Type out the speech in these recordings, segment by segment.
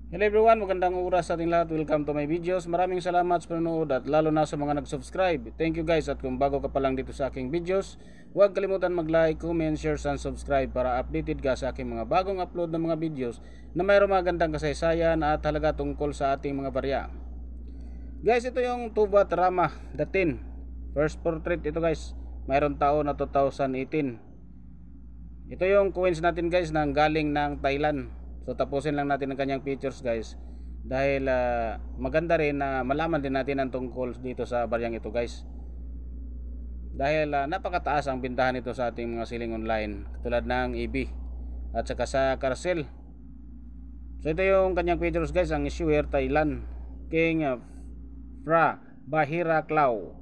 Hello everyone, magandang oras sa ating lahat. Welcome to my videos. Maraming salamat sa panonood at lalo na sa mga nag-subscribe. Thank you guys, at kung bago ka pa lang dito sa aking videos, huwag kalimutan mag-like, comment, share, and subscribe para updated ka sa aking mga bagong upload ng mga videos na mayroong magandang kasaysayan at halaga tungkol sa ating mga barya. Guys, ito yung Tubat Rama Datin. First portrait ito guys. Mayroong taon na 2018. Ito yung coins natin guys nang galing ng Thailand. So tapusin lang natin ang kanyang features guys, dahil maganda rin na malaman din natin ang tungkol dito sa baryang ito guys, dahil napakataas ang bintahan nito sa ating mga siling online tulad ng EB at saka sa Carousel. So ito yung kanyang features guys. Ang issuer Thailand, King Fra Bahira Clau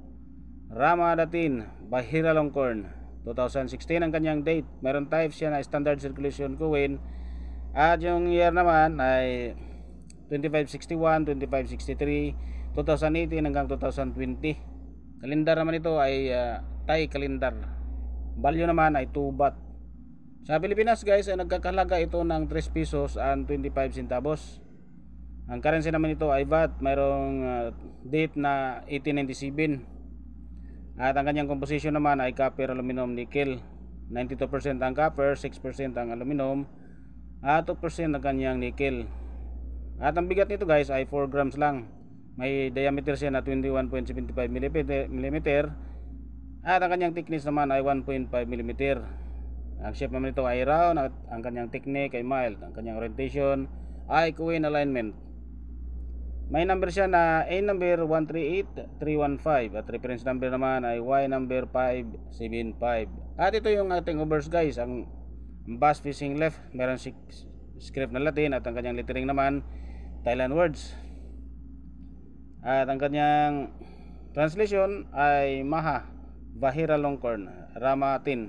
Rama Datin Bahira Longkorn, 2016 ang kanyang date. Meron type siya na standard circulation coin. At yung year naman ay 2561, 2563, 2018 hanggang 2020. Kalendar naman ito ay Thai kalendar. Value naman ay 2 baht. Sa Pilipinas guys ay nagkakahalaga ito ng 3 pesos and 25 centavos. Ang currency naman ito ay baht. Mayroong date na 1897. At ang kanyang composition naman ay copper, aluminum, nickel. 92% ang copper, 6% ang aluminum, at 2% ang kanyang nickel. At ang bigat nito guys ay 4 grams lang. May diameter siya na 21.75 mm. At ang kanyang thickness naman ay 1.5 mm. Ang shape naman nito ay round. At ang kanyang technique ay mild. Ang kanyang orientation ay coin alignment. May number siya na A number 138315. At reference number naman ay Y number 575. At ito yung ating overs guys. Ang bass facing left, meron script na Latin, at ang kanyang lettering naman Thailand words. At ang kanyang translation ay Maha Bahira Longkorn Rama Tin.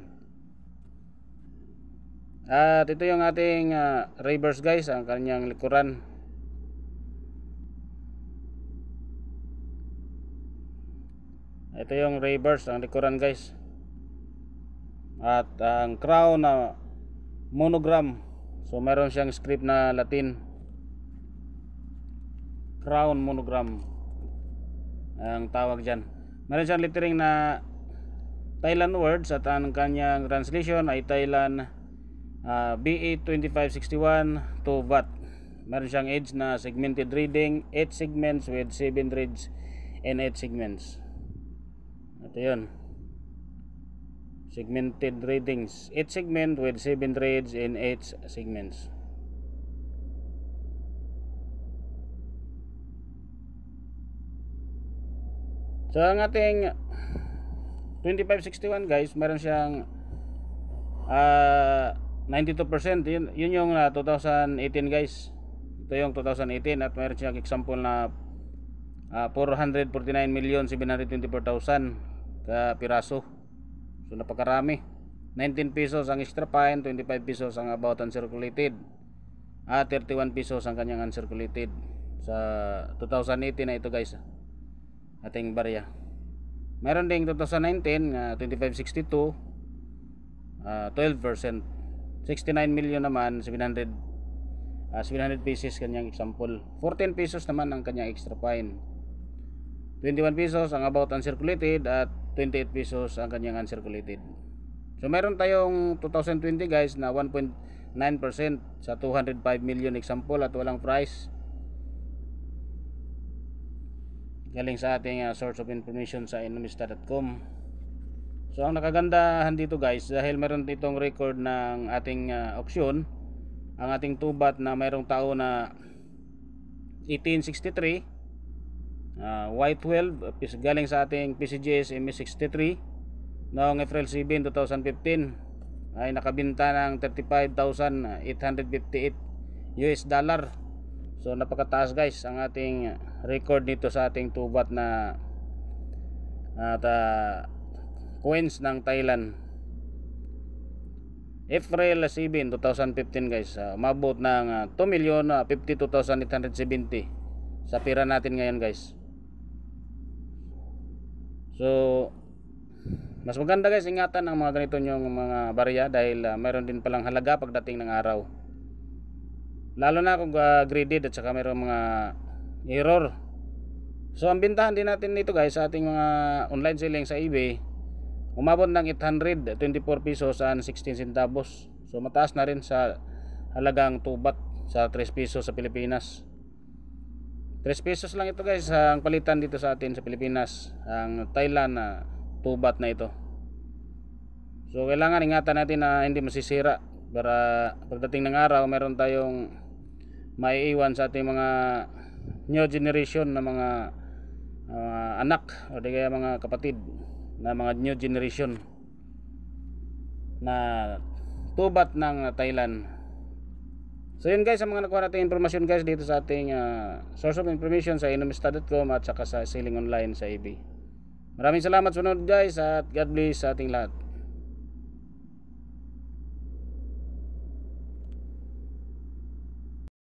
At ito yung ating reverse guys, ang kanyang likuran. Ito yung reverse, ang likuran guys. At ang crown na monogram. So meron siyang script na Latin. Crown monogram ang tawag dyan. Meron siyang lettering na Thailand words. At ang kanyang translation ay Thailand B8 2561 to baht. Meron siyang edge na segmented reading, 8 segments with 7 threads and 8 segments. Ito yun, segmented readings, 8 segment with 7 threads and 8 segments. So ang ating 2561 guys, meron siyang 92%. Yun yung 2018 guys. Ito yung 2018. At meron siyang example na 449,724,000 ka piraso. So napakarami. 19 pesos ang extra fine, 25 pesos ang about uncirculated, at 31 pesos ang kanyang uncirculated sa 2018 na ito guys, ating barya. Meron ding 2019 2562, 12%, 69 million naman, 700 pieces kanyang example. 14 pesos naman ang kanyang extra fine, 21 pesos ang about uncirculated, at 28 pesos ang kanyang uncirculated. So meron tayong 2020 guys na 1.9% sa 205 million example at walang price. Galing sa ating source of information sa enomista.com. So ang nakagandahan dito guys, dahil meron ditong record ng ating auction, ang ating tubat na mayroong tao na 1863, Y12 galing sa ating PCGS MS63 noong April 7, 2015 ay nakabinta ng 35,858 US dollar. So napakataas guys ang ating record nito sa ating tubat na coins ng Thailand. April 7, 2015 guys, umabot ng 2,052,870 sa pira natin ngayon guys. So mas maganda guys, ingatan ang mga ganito nyong mga barya, dahil mayroon din palang halaga pagdating ng araw. lalo na kung graded at saka mayroong mga error. So ang bintahan din natin nito guys sa ating mga online selling sa eBay, umabot ng 824 pesos and 16 centavos. So mataas na rin sa halagang tubat sa 3 pesos sa Pilipinas. 3 pesos lang ito guys ang palitan dito sa atin sa Pilipinas, ang Thailand na tubat na ito. So kailangan ingatan natin na hindi masisira para pagdating ng araw meron tayong maiiwan sa ating mga new generation na mga anak o di kaya mga kapatid na mga new generation na tubat ng Thailand. So yun guys, ang mga nakuha natin information guys dito sa ating source of information sa inomista.com at saka sa selling online sa eBay. Maraming salamat sa panonood guys at God bless sa ating lahat.